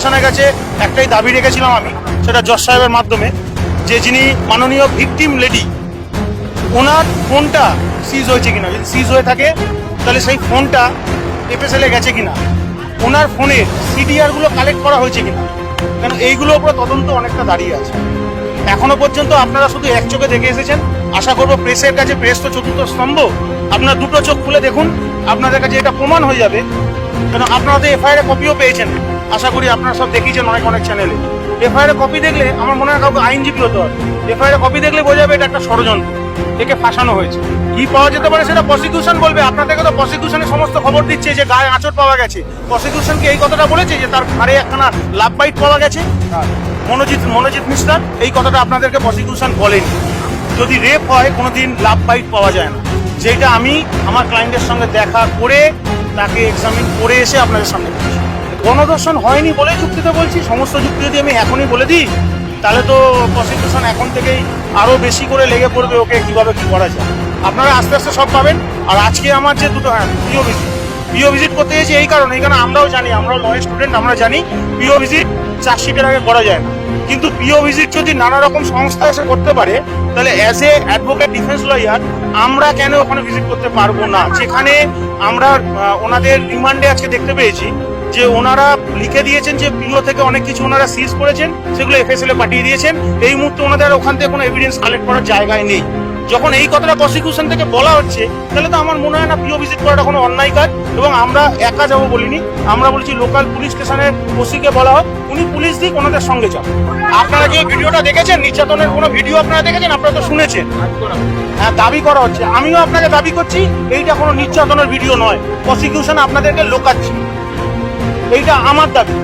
প্রশাসনের কাছে একটাই দাবি রেখেছিলাম আমি, সেটা জজ সাহেবের মাধ্যমে, যে যিনি মাননীয় ভিকটিম লেডি, ওনার ফোনটা সিজ হয়েছে কিনা, যদি সিজ হয়ে থাকে তাহলে সেই ফোনটা এফএসএলে গেছে কিনা, ওনার ফোনের সিডিআরগুলো কালেক্ট করা হয়েছে কিনা, কেন এইগুলোর উপর তদন্ত অনেকটা দাঁড়িয়ে আছে। এখনো পর্যন্ত আপনারা শুধু এক চোখে দেখে এসেছেন। আশা করবো প্রেসের কাছে, প্রেস তো চতুর্থ স্তম্ভ, আপনারা দুটো চোখ খুলে দেখুন, আপনাদের কাছে এটা প্রমাণ হয়ে যাবে। কেন আপনারা তো এফআইআর কপিও পেয়েছেন, আশা করি আপনারা সব দেখিয়েছেন অনেক চ্যানেলে। এফআইআর কপি দেখলে আমার মনে হয় কাউকে আইনজীবী হতে হবে। এফআইআর কপি দেখলে বোঝা যাবে এটা একটা ষড়যন্ত্র, একে ফাঁসানো হয়েছে। কি পাওয়া যেতে পারে সেটা প্রসিকিউশন বলবে। আপনাদেরকে তো প্রসিকিউশনের সমস্ত খবর দিচ্ছে যে গায়ে আঁচড় পাওয়া গেছে। প্রসিকিউশনকে এই কথাটা বলেছে যে তার ঘাড়ে একখানা লাভ বাইট পাওয়া গেছে, মনোজিৎ মিশ্রার এই কথাটা আপনাদেরকে প্রসিকিউশন বলেনি। যদি রেপ হয় কোনোদিন লাভ বাইট পাওয়া যায় না, যেটা আমি আমার ক্লায়েন্টের সঙ্গে দেখা করে তাকে এক্সামিন করে এসে আপনাদের সামনে বলছি। গণধর্ষণ হয়নি বলে যুক্তিতে বলছি। সমস্ত যুক্তি যদি আমি এখনই বলে দিই তাহলে তো প্রসিকিউশন এখন থেকেই আরো বেশি করে লেগে পড়বে ওকে কিভাবে কি করা যায়। আপনারা আস্তে আস্তে সব পাবেন। আর আজকে আমার যে দুটো পিও ভিজিট করতে গেছি এই কারণে, আমরাও জানি, আমরাও লয়ের স্টুডেন্ট, আমরা জানি পিও ভিজিট চার্জশিটের আগে করা যায় না। কিন্তু পিও ভিজিট যদি নানা রকম সংস্থা এসে করতে পারে তাহলে as a advocate defence lawyer আমরা কেন ওখানে ভিজিট করতে পারবো না? যেখানে আমরা ওনাদের রিমান্ডে আজকে দেখতে পেয়েছি যে ওনারা লিখে দিয়েছেন যে পিও থেকে অনেক কিছু ওনারা সিজ করেছেন, সেগুলো এফএসএল এ পাঠিয়ে দিয়েছেন। এই মুহূর্তে ওনাদের ওখান থেকে কোনো এভিডেন্স কালেক্ট করার জায়গায় নেই। যখন এই কথাটা প্রসিকিউশন থেকে বলা হচ্ছে তাহলে তো আমার মনে হয় না পিও ভিজিট করাটা কোনো অন্যায় কাজ। এবং আমরা একা যাবো বলিনি, আমরা বলছি লোকাল পুলিশ স্টেশনের ওসিকে বলা হোক, উনি পুলিশ দিক, ওনাদের সঙ্গে যান। আপনারা যে ভিডিওটা দেখেছেন, নির্যাতনের কোনো ভিডিও আপনারা দেখেছেন, আপনারা তো শুনেছেন। হ্যাঁ, দাবি করা হচ্ছে, আমিও আপনাকে দাবি করছি এইটা কোনো নির্যাতনের ভিডিও নয়। প্রসিকিউশন আপনাদেরকে লোকাচ্ছে, এইটা আমার দাবি।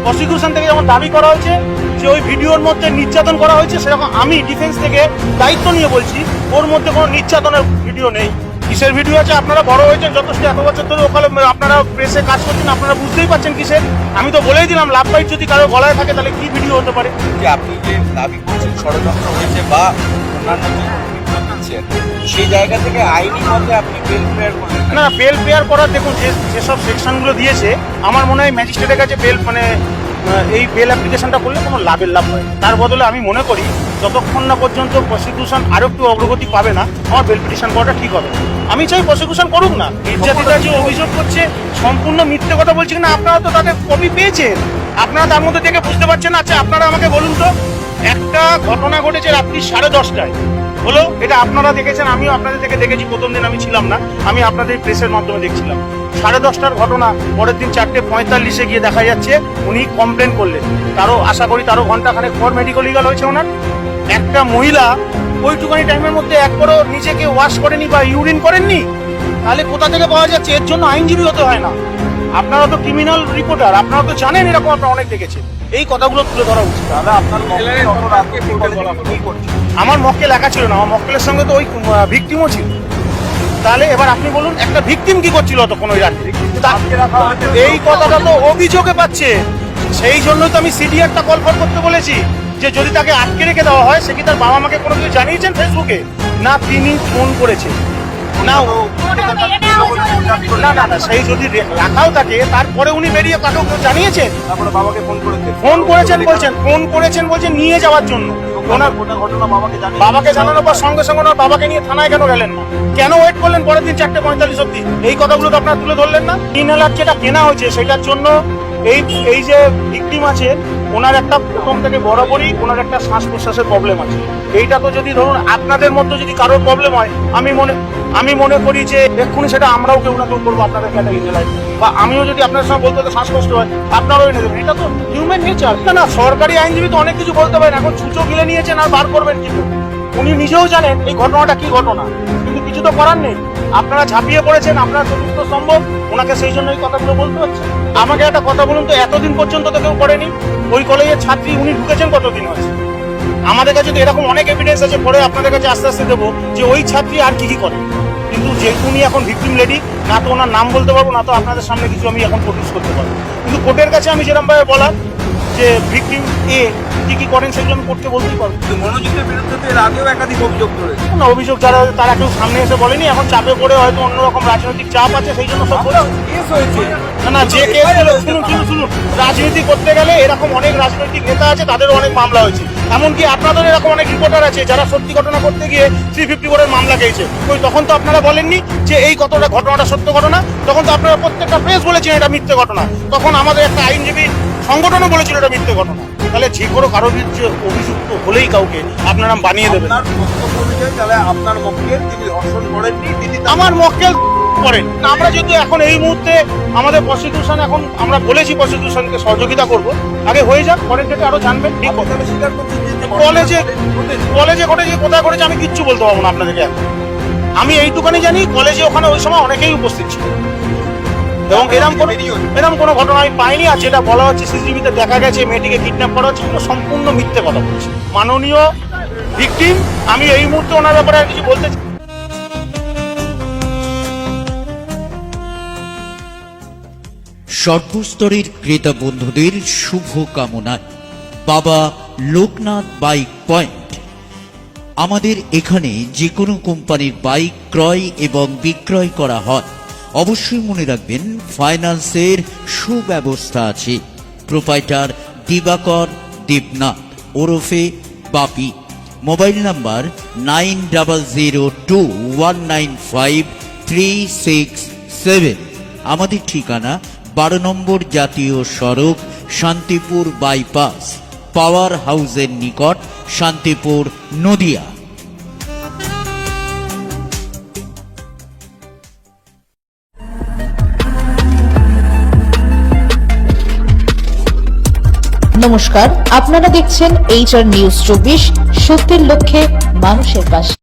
প্রসিকিউশন থেকে যেমন দাবি করা হয়েছে যে ওই ভিডিওর মধ্যে নির্যাতন করা হয়েছে, সেরকম আমি ডিফেন্স থেকে দায়িত্ব নিয়ে বলছি ওর মধ্যে কোনো নির্যাতনের ভিডিও নেই। কিসের ভিডিও আছে? আপনারা বড় হয়েছেন যথেষ্ট, এত বছর ধরে ওখানে আপনারা প্রেসে কাজ করছেন, আপনারা বুঝতেই পারছেন কিসের। আমি তো বলেই দিলাম লাভ বাইট যদি কারো গলায় থাকে তাহলে কি ভিডিও হতে পারে। যে আপনি যে দাবি করছেন ষড়যন্ত্র হয়েছে বা অন্যান্য সেই জায়গা থেকে আইনি মতে আপনি বেল প্রেয়ার করলেন না? বেল প্রেয়ার করার দেখুন যেসব সেকশনগুলো দিয়েছে, আমার মনে হয় ম্যাজিস্ট্রেটের কাছে বেল এই বেল অ্যাপ্লিকেশনটা করলে কোনো লাভ হয়। তার বদলে আমি মনে করি যতক্ষণ না পর্যন্ত প্রসিকিউশন আরো একটু অগ্রগতি পাবে না, আমার বেল পিটিশন করাটা ঠিক হবে। আমি চাই প্রসিকিউশন করুক না। নির্যাতিতা যে অভিযোগ করছে সম্পূর্ণ মিথ্যে কথা বলছি কিনা, আপনারা তো তাদের কপি পেয়েছেন, আপনারা তার মধ্যে থেকে বুঝতে পারছেন। আচ্ছা আপনারা আমাকে বলুন তো, একটা ঘটনা ঘটেছে রাত্রি 10:30টায় হলো, এটা আপনারা দেখেছেন, আমিও আপনাদের থেকে দেখেছি। প্রথম দিন আমি ছিলাম না, আমি আপনাদের প্রেসের মাধ্যমে দেখছিলাম। 10:30টার ঘটনা পরের দিন 4:45 গিয়ে দেখা যাচ্ছে উনি কমপ্লেন করলেন। তারও আশা করি তারও ঘন্টাখানেক পর মেডিকেল লিগাল হয়েছে ওনার। একটা মহিলা ওইটুখানি টাইমের মধ্যে একবারও নিজেকে ওয়াশ করেনি বা ইউরিন করেননি, তাহলে কোথা থেকে পাওয়া যাচ্ছে? এর জন্য আইনজীবী হতে হয় না। আপনারা তো ক্রিমিনাল রিপোর্টার, আপনারা তো জানেন এরকম, আপনারা অনেক দেখেছেন। এই কথাগুলো তুলে ধরা উচিত। দাদা আপনার আমার মক্কেল একা ছিল না, আমার মক্কেলের সঙ্গে তো ওই ভিকটিমও ছিল। তাহলে এবার আপনি বলুন একটা ভিকটিম কি করছিল তখন ওই রাত্রে? এই কথাটা তো অভিযোগে পাচ্ছে, সেই জন্যই তো আমি সিডিআরটা কলফর করতে বলেছি যে যদি তাকে আটকে রেখে দেওয়া হয়, সে কি তার বাবা মাকে কোনো কিছু জানিয়েছেন ফেসবুকে? না তিনি ফোন করেছেন, না সেই যদি রাখাও থাকে তারপরে উনি বেরিয়ে কাকেও জানিয়েছেন? তারপরে বাবাকে ফোন করেছেন বলছেন নিয়ে যাওয়ার জন্য। বাবাকে জানানোর পর সঙ্গে সঙ্গে ওনার বাবাকে নিয়ে থানায় কেন গেলেন না? কেন ওয়েট করলেন পরের দিন 4:45 অব্দি? এই কথাগুলো তো আপনারা তুলে ধরলেন না। 3 লাখ যেটা কেনা হয়েছে সেটার জন্য এই যে ভিকটিম আছে ওনার একটা প্রথম থেকে বরাবরই ওনার একটা শ্বাস প্রশ্বাসের প্রবলেম আছে। এইটা তো যদি ধরুন আপনাদের মধ্যে যদি কারোর প্রবলেম হয়, আমি মনে করি যে এক্ষুনি সেটা আমরাও কেউ না কেউ করবো আপনাদের ক্যাটাগরি লাইফ, বা আমিও যদি আপনার সঙ্গে বলতে তো শ্বাসকষ্ট হয় আপনারাও এনে দেবেন। এটা তো হিউম্যান নেচার। না সরকারি আইনজীবী তো অনেক কিছু বলতে পারেন, এখন ছুঁচো গিলে নিয়েছেন আর বার করবেন কিন্তু উনি নিজেও জানেন এই ঘটনাটা কি ঘটনা, কিন্তু কিছু তো করার নেই। আপনারা ঝাঁপিয়ে পড়েছেন, আপনারা চতুর্থ সম্ভব, ওনাকে সেই জন্য এই কথাগুলো বলতে হচ্ছে। আমাকে একটা কথা বলুন তো, এতদিন পর্যন্ত তো কেউ করেনি। ওই কলেজের ছাত্রী উনি ঢুকেছেন কতদিন হয়েছে? আমাদের কাছে তো এরকম অনেক এভিডেন্স আছে, পরে আপনাদের কাছে আস্তে আস্তে দেবো যে ওই ছাত্রী আর কি করে। কিন্তু যেহেতু উনি এখন ভিকটিম লেডি, না তো ওনার নাম বলতে পারবো, না তো আপনাদের সামনে কিছু আমি এখন প্রডিউস করতে পারবো। কিন্তু কোর্টের কাছে আমি যেরকম ভাবে বলার যে ভিকটিম এ কি কি করেন সেগুলো আমি করতে বলতেই পারবো। কিন্তু মনোজিতের বিরুদ্ধে তো এর আগেও একাধিক অভিযোগ রয়েছে। না, অভিযোগ তারা কেউ সামনে এসে বলেনি, এখন চাপে পড়ে হয়তো অন্যরকম রাজনৈতিক চাপ আছে সেই জন্য সব বলছে। কেস হয়েছে। না যে কেস, শুনুন, রাজনীতি করতে গেলে এরকম অনেক রাজনৈতিক নেতা আছে, তাদেরও অনেক মামলা হয়েছে। এমনকি আপনাদের এরকম অনেক রিপোর্টার আছে যারা সত্যি ঘটনা করতে গিয়ে 354 মামলা খেয়েছে। ওই তখন তো আপনারা বলেননি যে এই ঘটনাটা সত্য ঘটনা, তখন তো আপনারা প্রত্যেকটা প্রেস বলেছেন এটা মিথ্যে ঘটনা। তখন আমাদের একটা আইনজীবী সংগঠনও বলেছিল এটা মিথ্যে ঘটনা। তাহলে যে কোনো কারোর বিরুদ্ধে অভিযুক্ত হলেই কাউকে আপনারা বানিয়ে দেবেন। আপনার বক্তব্য অনুযায়ী তাহলে আপনার মক্কেল তিনি ধর্ষণ করেননি, তিনি আমার মক্কেল করেন। আমরা যেহেতু এখন এই মুহূর্তে আমাদের প্রসিকিউশন, এখন আমরা বলেছি প্রসিকিউশনকে সহযোগিতা করব, আগে হয়ে যাক, পরের থেকে আরো জানবেন। ঠিক আপনি তাহলে স্বীকার করছেন যে কলেজে ঘটেছে, কোথায় করেছে আমি কিচ্ছু বলতে পারবো না আপনাদেরকে এখন। আমি এইটুখানি জানি কলেজে ওখানে ওই সময় অনেকেই উপস্থিত ছিল এবং এরকম কোনো ঘটনা আমি পাইনি। আর যেটা বলা হচ্ছে সিসিটিভিতে দেখা গেছে মেয়েটিকে কিডন্যাপ করা হচ্ছে, এগুলো সম্পূর্ণ মিথ্যে কথা বলছে মাননীয় ভিকটিম। আমি এই মুহূর্তে ওনার ব্যাপারে আর কিছু বলতে চাই। সর্বস্তরের ক্রেতা বন্ধুদের শুভ কামনায় বাবা লোকনাথ বাইক পয়েন্ট। আমাদের এখানে যে কোনো কোম্পানির বাইক ক্রয় এবং বিক্রয় করা হয়। অবশ্যই মনে রাখবেন ফাইন্যান্সের সুব্যবস্থা আছে। প্রোপাইটার দিবাকর দেবনাথ ওরফে বাপি। Mobile number 9002195367। আমাদের ঠিকানা 12 নম্বর জাতীয় সড়ক, শান্তিপুর বাইপাস, পাওয়ার হাউসের নিকট, শান্তিপুর, নদিয়া। নমস্কার, আপনারা দেখছেন HR নিউজ 24, সত্যের লক্ষ্যে মানুষের পাশে।